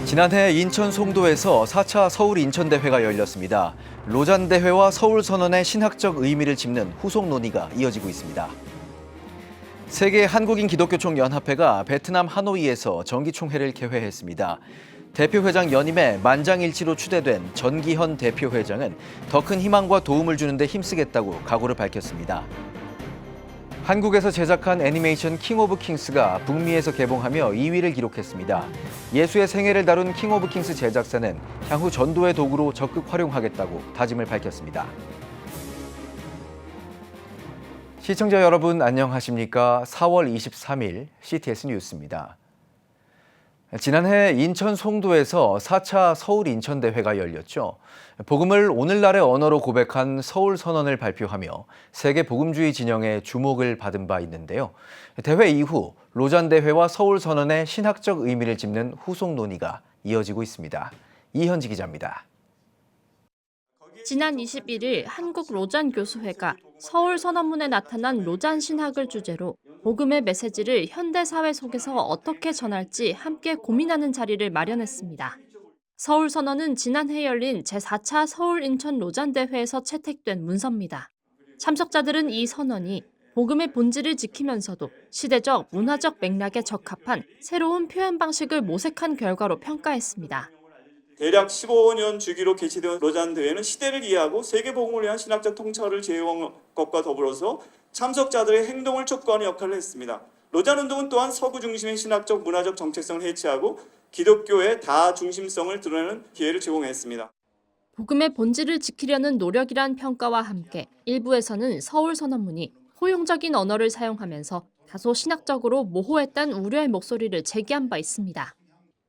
지난해 인천 송도에서 4차 서울-인천대회가 열렸습니다. 로잔대회와 서울선언의 신학적 의미를 짚는 후속 논의가 이어지고 있습니다. 세계 한국인 기독교총연합회가 베트남 하노이에서 정기총회를 개회했습니다. 대표회장 연임에 만장일치로 추대된 전기현 대표회장은 더 큰 희망과 도움을 주는 데 힘쓰겠다고 각오를 밝혔습니다. 한국에서 제작한 애니메이션 킹 오브 킹스가 북미에서 개봉하며 2위를 기록했습니다. 예수의 생애를 다룬 킹 오브 킹스 제작사는 향후 전도의 도구로 적극 활용하겠다고 다짐을 밝혔습니다. 시청자 여러분 안녕하십니까? 4월 23일 CTS 뉴스입니다. 지난해 인천 송도에서 4차 서울-인천대회가 열렸죠. 복음을 오늘날의 언어로 고백한 서울선언을 발표하며 세계 복음주의 진영의 주목을 받은 바 있는데요. 대회 이후 로잔대회와 서울선언의 신학적 의미를 짚는 후속 논의가 이어지고 있습니다. 이현지 기자입니다. 지난 21일 한국 로잔 교수회가 서울선언문에 나타난 로잔 신학을 주제로 복음의 메시지를 현대 사회 속에서 어떻게 전할지 함께 고민하는 자리를 마련했습니다. 서울선언은 지난해 열린 제4차 서울-인천 로잔대회에서 채택된 문서입니다. 참석자들은 이 선언이 복음의 본질을 지키면서도 시대적, 문화적 맥락에 적합한 새로운 표현 방식을 모색한 결과로 평가했습니다. 대략 15년 주기로 개최된 로잔 대회는 시대를 이해하고 세계 복음을 위한 신학적 통찰을 제공한 것과 더불어서 참석자들의 행동을 촉구하는 역할을 했습니다. 로잔 운동은 또한 서구 중심의 신학적 문화적 정체성을 해체하고 기독교의 다중심성을 드러내는 기회를 제공했습니다. 복음의 본질을 지키려는 노력이란 평가와 함께 일부에서는 서울선언문이 포용적인 언어를 사용하면서 다소 신학적으로 모호했다는 우려의 목소리를 제기한 바 있습니다.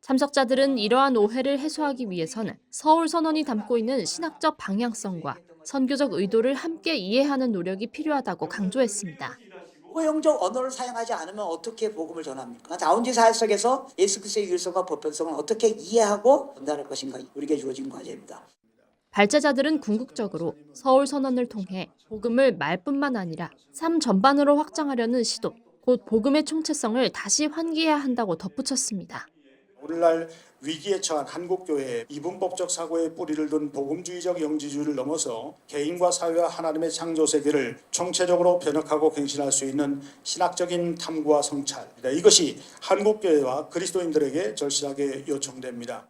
참석자들은 이러한 오해를 해소하기 위해서는 서울선언이 담고 있는 신학적 방향성과 선교적 의도를 함께 이해하는 노력이 필요하다고 강조했습니다. 포용적 언어를 사용하지 않으면 어떻게 복음을 전합니까? 자원주의 사회 속에서 예수 그리스도의 유일성과 보편성을 어떻게 이해하고 전달할 것인가 우리에게 주어진 과제입니다. 발제자들은 궁극적으로 서울선언을 통해 복음을 말뿐만 아니라 삶 전반으로 확장하려는 시도, 곧 복음의 총체성을 다시 환기해야 한다고 덧붙였습니다. 오늘날 위기에 처한 한국교회의 이분법적 사고에 뿌리를 둔 복음주의적 영지주의를 넘어서 개인과 사회와 하나님의 창조세계를 총체적으로 변혁하고 갱신할 수 있는 신학적인 탐구와 성찰, 이것이 한국교회와 그리스도인들에게 절실하게 요청됩니다.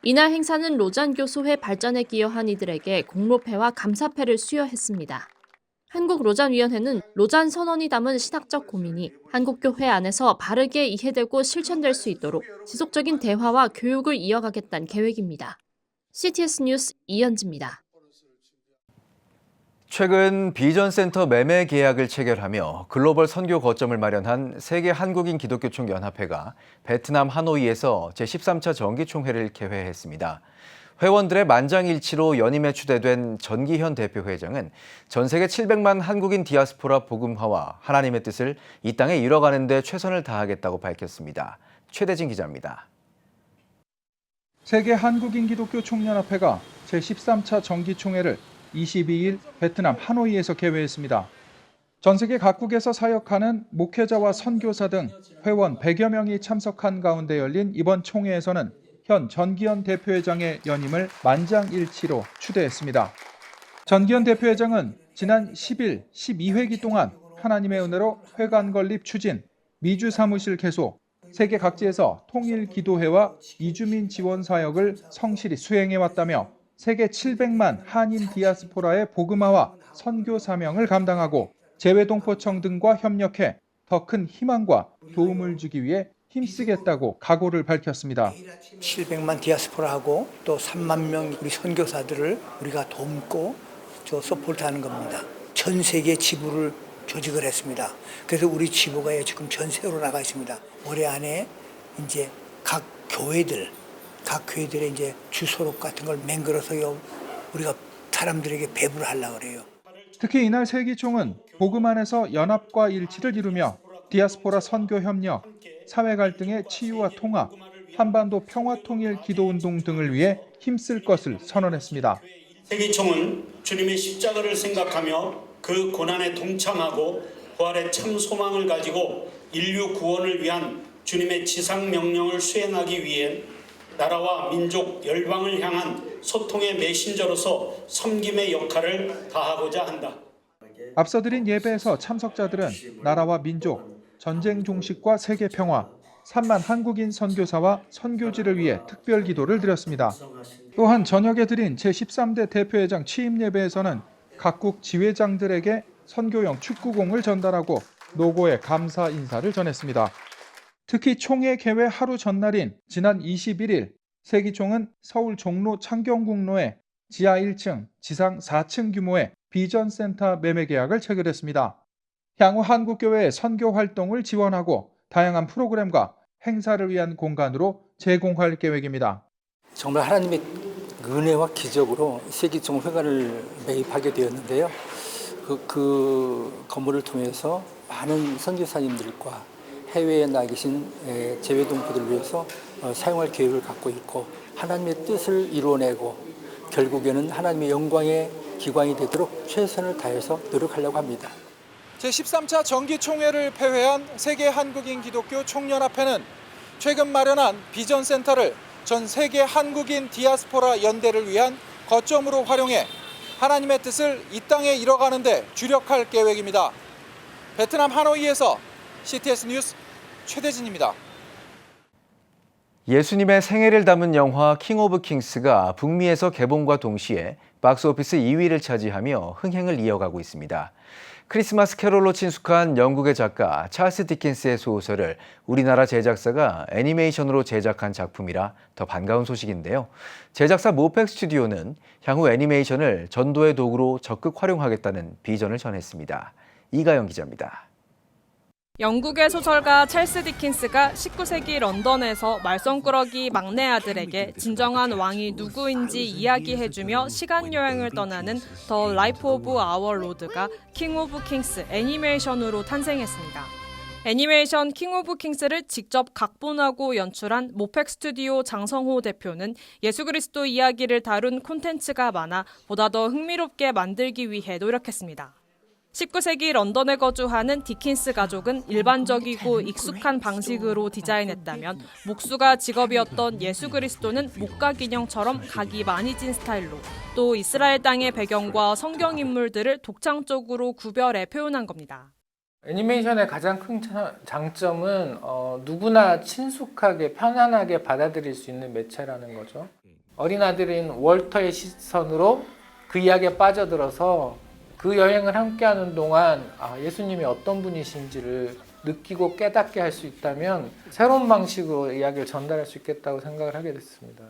이날 행사는 로잔 교수회 발전에 기여한 이들에게 공로패와 감사패를 수여했습니다. 한국로잔위원회는 로잔 선언이 담은 신학적 고민이 한국교회 안에서 바르게 이해되고 실천될 수 있도록 지속적인 대화와 교육을 이어가겠다는 계획입니다. CTS 뉴스 이현지입니다. 최근 비전센터 매매 계약을 체결하며 글로벌 선교 거점을 마련한 세계 한국인 기독교총연합회가 베트남 하노이에서 제13차 정기총회를 개회했습니다. 회원들의 만장일치로 연임에 추대된 전기현 대표회장은 전 세계 700만 한국인 디아스포라 복음화와 하나님의 뜻을 이 땅에 이뤄가는 데 최선을 다하겠다고 밝혔습니다. 최대진 기자입니다. 세계 한국인 기독교 총연합회가 제13차 정기총회를 22일 베트남 하노이에서 개회했습니다. 전 세계 각국에서 사역하는 목회자와 선교사 등 회원 100여 명이 참석한 가운데 열린 이번 총회에서는 현 전기현 대표회장의 연임을 만장일치로 추대했습니다. 전기현 대표회장은 지난 10일, 12회기 동안 하나님의 은혜로 회관 건립 추진, 미주 사무실 개소, 세계 각지에서 통일 기도회와 이주민 지원 사역을 성실히 수행해왔다며 세계 700만 한인 디아스포라의 복음화와 선교 사명을 감당하고 재외동포청 등과 협력해 더 큰 희망과 도움을 주기 위해 힘쓰겠다고 각오를 밝혔습니다. 700만 디아스포라하고 또 3만 명 우리 선교사들을 우리가 돕고 서포트하는 겁니다. 전 세계 지부를 조직을 했습니다. 그래서 우리 지부가 지금 전 세계로 나가 있습니다. 올해 안에 이제 각 교회들의 이제 주소록 같은 걸 맹글어서 우리가 사람들에게 배부를 하려고 그래요. 특히 이날 세기총은 복음 안에서 연합과 일치를 이루며 디아스포라 선교 협력, 사회 갈등의 치유와 통합, 한반도 평화 통일 기도 운동 등을 위해 힘쓸 것을 선언했습니다. 세기총은 주님의 십자가를 생각하며 그 고난에 동참하고 부활의 참 소망을 가지고 인류 구원을 위한 주님의 지상 명령을 수행하기 위해 나라와 민족 열방을 향한 소통의 메신저로서 섬김의 역할을 다하고자 한다. 앞서 드린 예배에서 참석자들은 나라와 민족, 전쟁 종식과 세계 평화, 3만 한국인 선교사와 선교지를 위해 특별 기도를 드렸습니다. 또한 저녁에 드린 제13대 대표회장 취임 예배에서는 각국 지회장들에게 선교용 축구공을 전달하고 노고의 감사 인사를 전했습니다. 특히 총회 개회 하루 전날인 지난 21일 세기총은 서울 종로 창경궁로에 지하 1층, 지상 4층 규모의 비전센터 매매 계약을 체결했습니다. 향후 한국교회의 선교 활동을 지원하고 다양한 프로그램과 행사를 위한 공간으로 제공할 계획입니다. 정말 하나님의 은혜와 기적으로 세기총 회관을 매입하게 되었는데요. 그 건물을 통해서 많은 선교사님들과 해외에 나 계신 재외동포들을 위해서 사용할 계획을 갖고 있고 하나님의 뜻을 이루어내고 결국에는 하나님의 영광의 기관이 되도록 최선을 다해서 노력하려고 합니다. 제13차 정기총회를 폐회한 세계 한국인 기독교 총연합회는 최근 마련한 비전센터를 전 세계 한국인 디아스포라 연대를 위한 거점으로 활용해 하나님의 뜻을 이 땅에 이뤄가는 데 주력할 계획입니다. 베트남 하노이에서 CTS 뉴스 최대진입니다. 예수님의 생애를 담은 영화 킹 오브 킹스가 북미에서 개봉과 동시에 박스오피스 2위를 차지하며 흥행을 이어가고 있습니다. 크리스마스 캐롤로 친숙한 영국의 작가 찰스 디킨스의 소설을 우리나라 제작사가 애니메이션으로 제작한 작품이라 더 반가운 소식인데요. 제작사 모팩 스튜디오는 향후 애니메이션을 전도의 도구로 적극 활용하겠다는 비전을 전했습니다. 이가영 기자입니다. 영국의 소설가 찰스 디킨스가 19세기 런던에서 말썽꾸러기 막내 아들에게 진정한 왕이 누구인지 이야기해주며 시간여행을 떠나는 더 라이프 오브 아워 로드가 킹 오브 킹스 애니메이션으로 탄생했습니다. 애니메이션 킹 오브 킹스를 직접 각본하고 연출한 모팩 스튜디오 장성호 대표는 예수 그리스도 이야기를 다룬 콘텐츠가 많아 보다 더 흥미롭게 만들기 위해 노력했습니다. 19세기 런던에 거주하는 디킨스 가족은 일반적이고 익숙한 방식으로 디자인했다면 목수가 직업이었던 예수 그리스도는 목각 인형처럼 각이 많이 진 스타일로 또 이스라엘 땅의 배경과 성경 인물들을 독창적으로 구별해 표현한 겁니다. 애니메이션의 가장 큰 장점은 누구나 친숙하게 편안하게 받아들일 수 있는 매체라는 거죠. 어린아들인 월터의 시선으로 그 이야기에 빠져들어서 그 여행을 함께하는 동안 예수님이 어떤 분이신지를 느끼고 깨닫게 할 수 있다면 새로운 방식으로 이야기를 전달할 수 있겠다고 생각을 하게 됐습니다.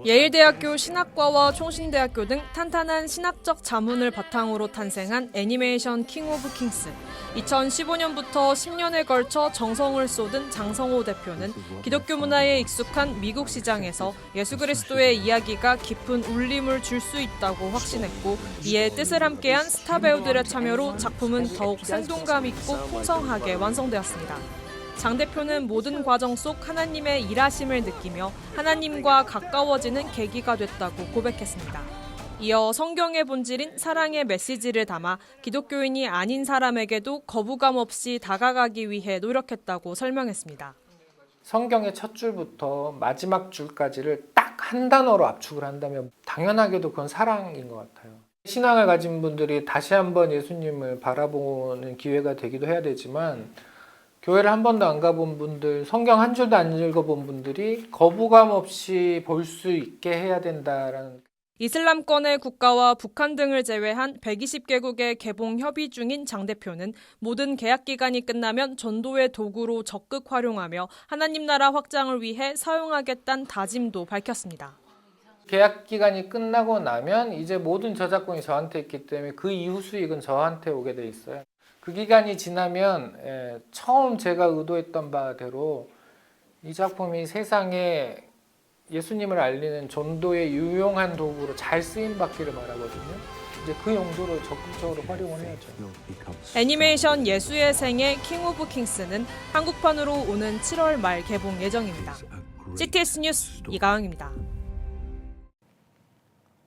예일대학교 신학과와 총신대학교 등 탄탄한 신학적 자문을 바탕으로 탄생한 애니메이션 킹 오브 킹스. 2015년부터 10년에 걸쳐 정성을 쏟은 장성호 대표는 기독교 문화에 익숙한 미국 시장에서 예수 그리스도의 이야기가 깊은 울림을 줄 수 있다고 확신했고 이에 뜻을 함께한 스타 배우들의 참여로 작품은 더욱 생동감 있고 풍성하게 완성되었습니다. 장 대표는 모든 과정 속 하나님의 일하심을 느끼며 하나님과 가까워지는 계기가 됐다고 고백했습니다. 이어 성경의 본질인 사랑의 메시지를 담아 기독교인이 아닌 사람에게도 거부감 없이 다가가기 위해 노력했다고 설명했습니다. 성경의 첫 줄부터 마지막 줄까지를 딱 한 단어로 압축을 한다면 당연하게도 그건 사랑인 것 같아요. 신앙을 가진 분들이 다시 한번 예수님을 바라보는 기회가 되기도 해야 되지만 교회를 한 번도 안 가본 분들, 성경 한 줄도 안 읽어본 분들이 거부감 없이 볼 수 있게 해야 된다라는. 이슬람권의 국가와 북한 등을 제외한 120개국의 개봉 협의 중인 장 대표는 모든 계약 기간이 끝나면 전도의 도구로 적극 활용하며 하나님 나라 확장을 위해 사용하겠다는 다짐도 밝혔습니다. 계약 기간이 끝나고 나면 이제 모든 저작권이 저한테 있기 때문에 그 이후 수익은 저한테 오게 돼 있어요. 그 기간이 지나면 처음 제가 의도했던 바대로 이 작품이 세상에 예수님을 알리는 전도의 유용한 도구로 잘 쓰임받기를 바라거든요. 이제 그 용도로 적극적으로 활용을 해야죠. 애니메이션 예수의 생애 킹 오브 킹스는 한국판으로 오는 7월 말 개봉 예정입니다. CTS 뉴스 이가영입니다.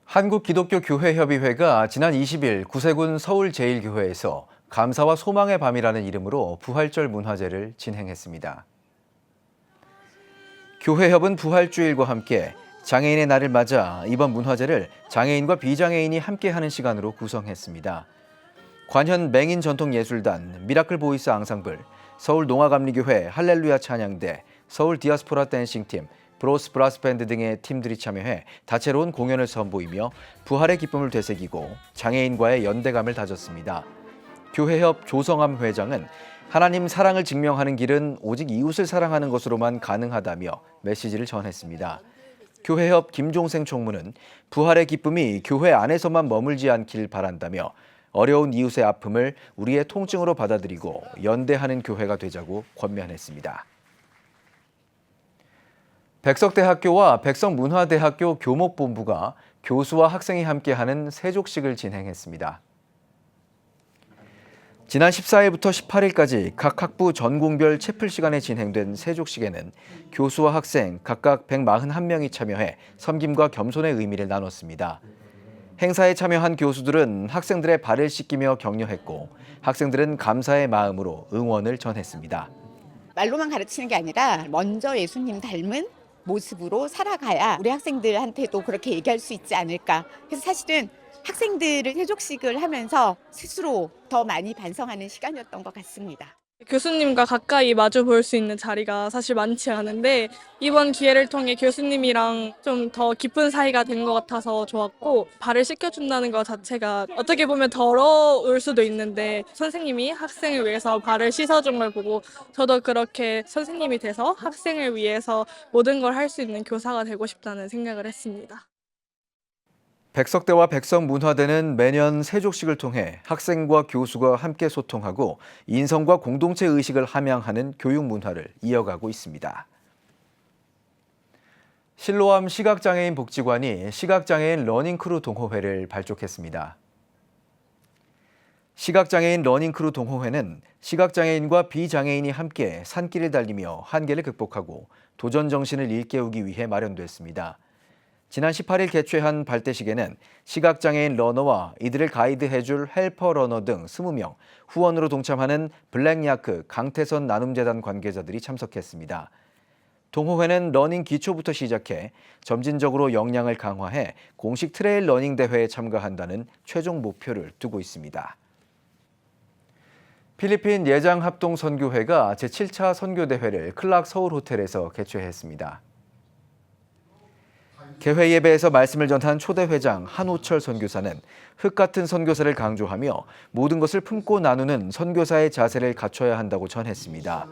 한국기독교교회협의회가 지난 20일 구세군 서울제일교회에서 감사와 소망의 밤이라는 이름으로 부활절 문화제를 진행했습니다. 교회협은 부활주일과 함께 장애인의 날을 맞아 이번 문화제를 장애인과 비장애인이 함께하는 시간으로 구성했습니다. 관현 맹인 전통예술단, 미라클 보이스 앙상블, 서울 농아감리교회 할렐루야 찬양대, 서울 디아스포라 댄싱팀, 브로스 브라스밴드 등의 팀들이 참여해 다채로운 공연을 선보이며 부활의 기쁨을 되새기고 장애인과의 연대감을 다졌습니다. 교회협 조성암 회장은 하나님 사랑을 증명하는 길은 오직 이웃을 사랑하는 것으로만 가능하다며 메시지를 전했습니다. 교회협 김종생 총무는 부활의 기쁨이 교회 안에서만 머물지 않길 바란다며 어려운 이웃의 아픔을 우리의 통증으로 받아들이고 연대하는 교회가 되자고 권면했습니다. 백석대학교와 백석문화대학교 교목본부가 교수와 학생이 함께하는 세족식을 진행했습니다. 지난 14일부터 18일까지 각 학부 전공별 채플 시간에 진행된 세족식에는 교수와 학생 각각 141명이 참여해 섬김과 겸손의 의미를 나눴습니다. 행사에 참여한 교수들은 학생들의 발을 씻기며 격려했고 학생들은 감사의 마음으로 응원을 전했습니다. 말로만 가르치는 게 아니라 먼저 예수님 닮은 모습으로 살아가야 우리 학생들한테도 그렇게 얘기할 수 있지 않을까. 그래서 사실은 학생들을 세족식을 하면서 스스로 더 많이 반성하는 시간이었던 것 같습니다. 교수님과 가까이 마주 볼 수 있는 자리가 사실 많지 않은데 이번 기회를 통해 교수님이랑 좀 더 깊은 사이가 된 것 같아서 좋았고, 발을 씻겨준다는 것 자체가 어떻게 보면 더러울 수도 있는데 선생님이 학생을 위해서 발을 씻어준 걸 보고 저도 그렇게 선생님이 돼서 학생을 위해서 모든 걸 할 수 있는 교사가 되고 싶다는 생각을 했습니다. 백석대와 백석문화대는 매년 세족식을 통해 학생과 교수가 함께 소통하고 인성과 공동체 의식을 함양하는 교육 문화를 이어가고 있습니다. 실로암 시각장애인 복지관이 시각장애인 러닝크루 동호회를 발족했습니다. 시각장애인 러닝크루 동호회는 시각장애인과 비장애인이 함께 산길을 달리며 한계를 극복하고 도전 정신을 일깨우기 위해 마련됐습니다. 지난 18일 개최한 발대식에는 시각장애인 러너와 이들을 가이드해줄 헬퍼 러너 등 20명, 후원으로 동참하는 블랙야크 강태선 나눔재단 관계자들이 참석했습니다. 동호회는 러닝 기초부터 시작해 점진적으로 역량을 강화해 공식 트레일 러닝 대회에 참가한다는 최종 목표를 두고 있습니다. 필리핀 예장합동선교회가 제7차 선교대회를 클락 서울호텔에서 개최했습니다. 개회 예배에서 말씀을 전한 초대회장 한우철 선교사는 흙 같은 선교사를 강조하며 모든 것을 품고 나누는 선교사의 자세를 갖춰야 한다고 전했습니다.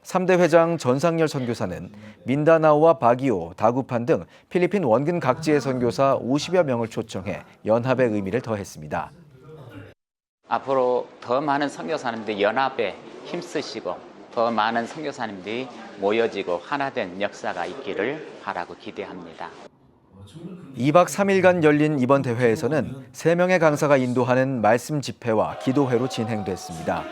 3대 회장 전상열 선교사는 민다나오와 바기오, 다구판 등 필리핀 원근 각지의 선교사 50여 명을 초청해 연합의 의미를 더했습니다. 앞으로 더 많은 선교사님들이 연합에 힘쓰시고 더 많은 선교사님들이 모여지고 하나된 역사가 있기를 바라고 기대합니다. 2박 3일간 열린 이번 대회에서는 3명의 강사가 인도하는 말씀 집회와 기도회로 진행됐습니다.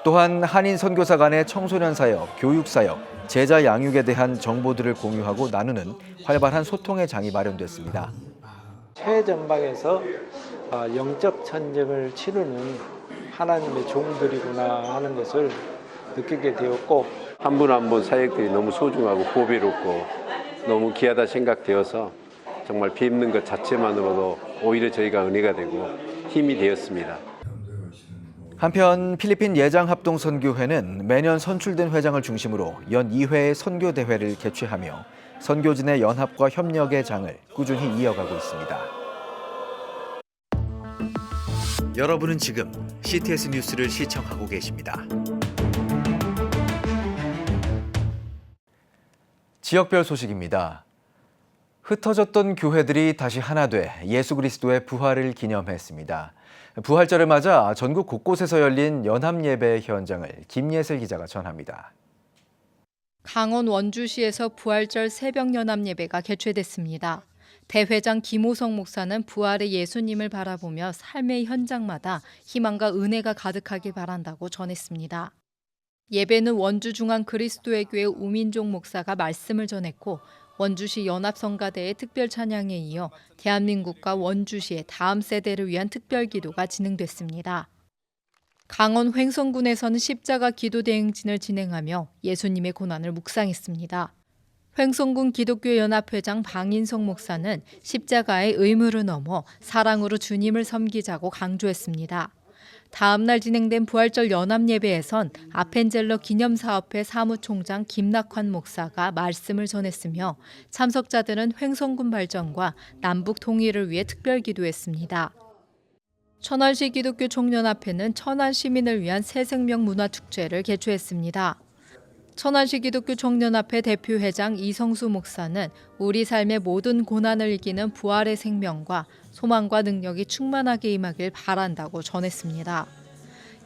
또한 한인 선교사 간의 청소년 사역, 교육 사역, 제자 양육에 대한 정보들을 공유하고 나누는 활발한 소통의 장이 마련됐습니다. 최전방에서 영적 전쟁을 치르는 하나님의 종들이구나 하는 것을 느끼게 되었고, 한 분 한 분 사역들이 너무 소중하고 보배롭고 너무 귀하다 생각되어서 정말 뵙는 것 자체만으로도 오히려 저희가 은혜가 되고 힘이 되었습니다. 한편 필리핀 예장합동선교회는 매년 선출된 회장을 중심으로 연 2회의 선교대회를 개최하며 선교진의 연합과 협력의 장을 꾸준히 이어가고 있습니다. 여러분은 지금 CTS 뉴스를 시청하고 계십니다. 지역별 소식입니다. 흩어졌던 교회들이 다시 하나 돼 예수 그리스도의 부활을 기념했습니다. 부활절을 맞아 전국 곳곳에서 열린 연합예배 현장을 김예슬 기자가 전합니다. 강원 원주시에서 부활절 새벽 연합예배가 개최됐습니다. 대회장 김호성 목사는 부활의 예수님을 바라보며 삶의 현장마다 희망과 은혜가 가득하길 바란다고 전했습니다. 예배는 원주중앙그리스도의 교회 우민종 목사가 말씀을 전했고, 원주시 연합성가대의 특별 찬양에 이어 대한민국과 원주시의 다음 세대를 위한 특별 기도가 진행됐습니다. 강원 횡성군에서는 십자가 기도 대행진을 진행하며 예수님의 고난을 묵상했습니다. 횡성군 기독교연합회장 방인성 목사는 십자가의 의무로 넘어 사랑으로 주님을 섬기자고 강조했습니다. 다음 날 진행된 부활절 연합예배에선 아펜젤러 기념사업회 사무총장 김낙환 목사가 말씀을 전했으며 참석자들은 횡성군 발전과 남북 통일을 위해 특별 기도했습니다. 천안시 기독교 총연합회는 천안 시민을 위한 새생명 문화축제를 개최했습니다. 천안시 기독교 총연합회 대표회장 이성수 목사는 우리 삶의 모든 고난을 이기는 부활의 생명과 소망과 능력이 충만하게 임하길 바란다고 전했습니다.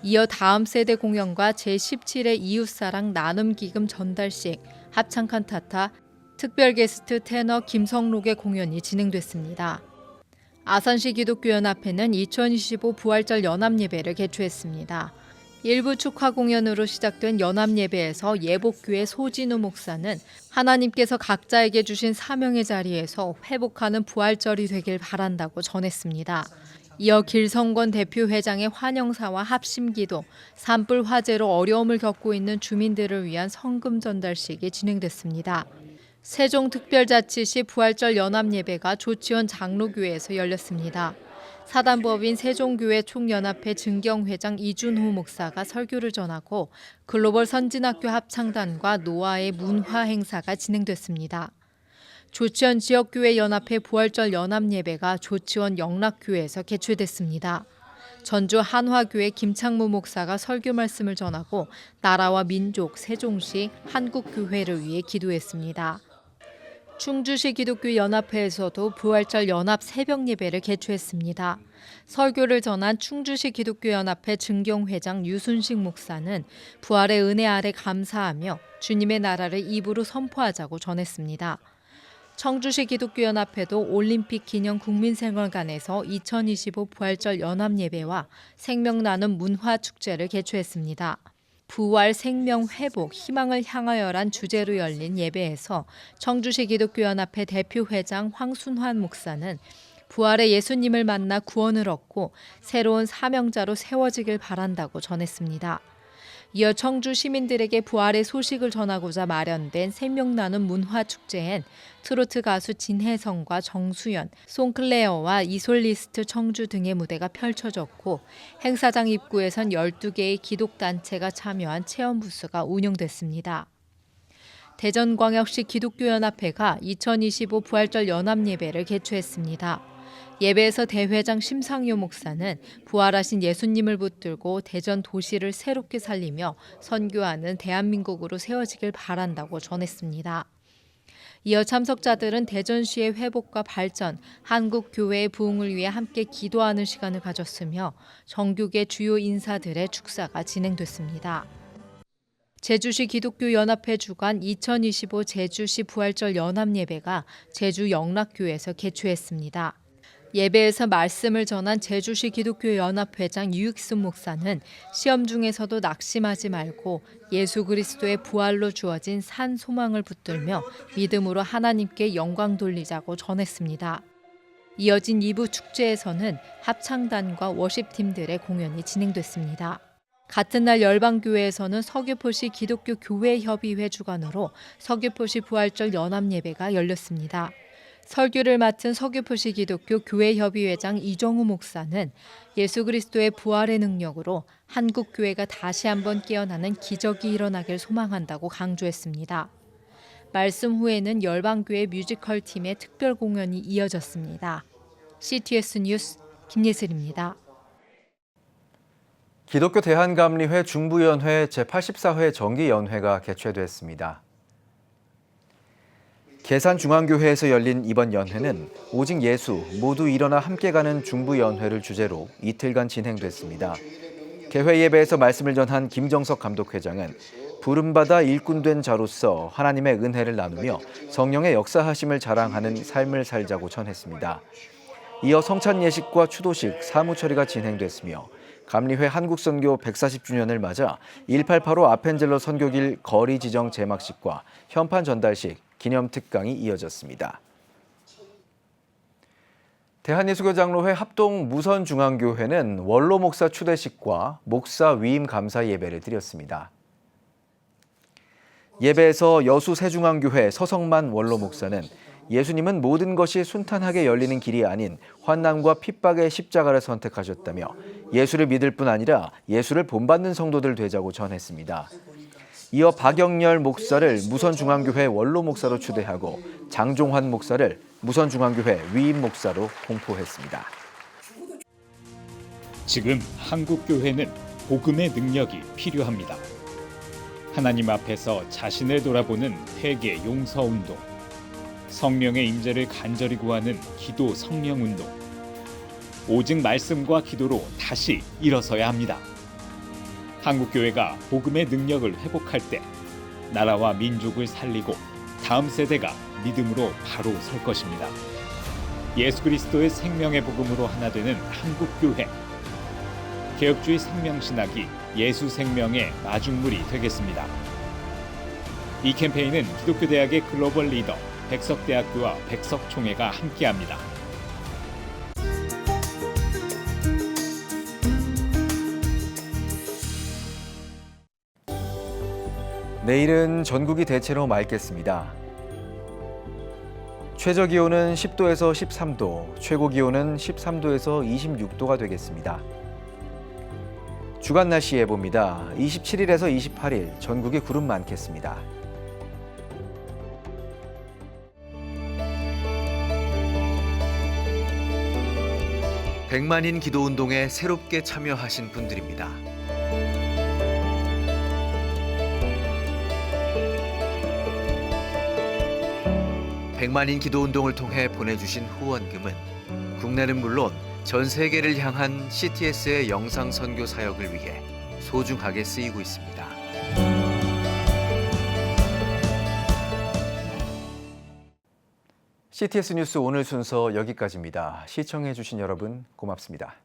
이어 다음 세대 공연과 제17회 이웃사랑 나눔기금 전달식, 합창 칸타타, 특별 게스트 테너 김성록의 공연이 진행됐습니다. 아산시 기독교연합회는 2025 부활절 연합예배를 개최했습니다. 일부 축하 공연으로 시작된 연합예배에서 예복교회 소진우 목사는 하나님께서 각자에게 주신 사명의 자리에서 회복하는 부활절이 되길 바란다고 전했습니다. 이어 길성권 대표회장의 환영사와 합심기도, 산불 화재로 어려움을 겪고 있는 주민들을 위한 성금 전달식이 진행됐습니다. 세종특별자치시 부활절 연합예배가 조치원 장로교회에서 열렸습니다. 사단법인 세종교회 총연합회 증경회장 이준호 목사가 설교를 전하고 글로벌 선진학교 합창단과 노아의 문화 행사가 진행됐습니다. 조치원 지역교회 연합회 부활절 연합예배가 조치원 영락교회에서 개최됐습니다. 전주 한화교회 김창무 목사가 설교 말씀을 전하고 나라와 민족, 세종시, 한국교회를 위해 기도했습니다. 충주시 기독교연합회에서도 부활절 연합 새벽 예배를 개최했습니다. 설교를 전한 충주시 기독교연합회 증경회장 유순식 목사는 부활의 은혜 아래 감사하며 주님의 나라를 입으로 선포하자고 전했습니다. 청주시 기독교연합회도 올림픽 기념 국민생활관에서 2025 부활절 연합 예배와 생명 나눔 문화축제를 개최했습니다. 부활, 생명, 회복, 희망을 향하여란 주제로 열린 예배에서 청주시 기독교연합회 대표회장 황순환 목사는 부활의 예수님을 만나 구원을 얻고 새로운 사명자로 세워지길 바란다고 전했습니다. 이어 청주 시민들에게 부활의 소식을 전하고자 마련된 생명나눔 문화축제엔 트로트 가수 진혜성과 정수연, 송클레어와 이솔리스트 청주 등의 무대가 펼쳐졌고 행사장 입구에선 12개의 기독단체가 참여한 체험부스가 운영됐습니다. 대전광역시 기독교연합회가 2025 부활절 연합예배를 개최했습니다. 예배에서 대회장 심상효 목사는 부활하신 예수님을 붙들고 대전 도시를 새롭게 살리며 선교하는 대한민국으로 세워지길 바란다고 전했습니다. 이어 참석자들은 대전시의 회복과 발전, 한국교회의 부흥을 위해 함께 기도하는 시간을 가졌으며 정교계 주요 인사들의 축사가 진행됐습니다. 제주시 기독교연합회 주관 2025 제주시 부활절 연합예배가 제주 영락교회에서 개최했습니다. 예배에서 말씀을 전한 제주시 기독교연합회장 유익순 목사는 시험 중에서도 낙심하지 말고 예수 그리스도의 부활로 주어진 산 소망을 붙들며 믿음으로 하나님께 영광 돌리자고 전했습니다. 이어진 2부 축제에서는 합창단과 워십팀들의 공연이 진행됐습니다. 같은 날 열방교회에서는 서귀포시 기독교교회협의회 주관으로 서귀포시 부활절 연합예배가 열렸습니다. 설교를 맡은 서귀포시 기독교 교회협의회장 이정우 목사는 예수 그리스도의 부활의 능력으로 한국 교회가 다시 한번 깨어나는 기적이 일어나길 소망한다고 강조했습니다. 말씀 후에는 열방교회 뮤지컬 팀의 특별 공연이 이어졌습니다. CTS 뉴스 김예슬입니다. 기독교 대한감리회 중부연회 제84회 정기연회가 개최됐습니다. 계산중앙교회에서 열린 이번 연회는 오직 예수, 모두 일어나 함께 가는 중부연회를 주제로 이틀간 진행됐습니다. 개회 예배에서 말씀을 전한 김정석 감독회장은 부름받아 일꾼된 자로서 하나님의 은혜를 나누며 성령의 역사하심을 자랑하는 삶을 살자고 전했습니다. 이어 성찬 예식과 추도식, 사무처리가 진행됐으며 감리회 한국선교 140주년을 맞아 1885 아펜젤러 선교길 거리 지정 제막식과 현판 전달식, 기념 특강이 이어졌습니다. 대한예수교장로회 합동 무선중앙교회는 원로 목사 추대식과 목사 위임 감사 예배를 드렸습니다. 예배에서 여수 세중앙교회 서성만 원로 목사는 예수님은 모든 것이 순탄하게 열리는 길이 아닌 환난과 핍박의 십자가를 선택하셨다며 예수를 믿을 뿐 아니라 예수를 본받는 성도들 되자고 전했습니다. 이어 박영렬 목사를 무선중앙교회 원로 목사로 추대하고 장종환 목사를 무선중앙교회 위임 목사로 공포했습니다. 지금 한국교회는 복음의 능력이 필요합니다. 하나님 앞에서 자신을 돌아보는 회개 용서운동, 성령의 임재를 간절히 구하는 기도 성령운동, 오직 말씀과 기도로 다시 일어서야 합니다. 한국교회가 복음의 능력을 회복할 때 나라와 민족을 살리고 다음 세대가 믿음으로 바로 설 것입니다. 예수 그리스도의 생명의 복음으로 하나 되는 한국교회. 개혁주의 생명신학이 예수 생명의 마중물이 되겠습니다. 이 캠페인은 기독교대학의 글로벌 리더 백석대학교와 백석총회가 함께합니다. 내일은 전국이 대체로 맑겠습니다. 최저기온은 10도에서 13도, 최고기온은 13도에서 26도가 되겠습니다. 주간 날씨 예보입니다. 27일에서 28일 전국에 구름 많겠습니다. 백만인 기도운동에 새롭게 참여하신 분들입니다. 백만인 기도운동을 통해 보내주신 후원금은 국내는 물론 전 세계를 향한 CTS의 영상 선교 사역을 위해 소중하게 쓰이고 있습니다. CTS 뉴스 오늘 순서 여기까지입니다. 시청해주신 여러분 고맙습니다.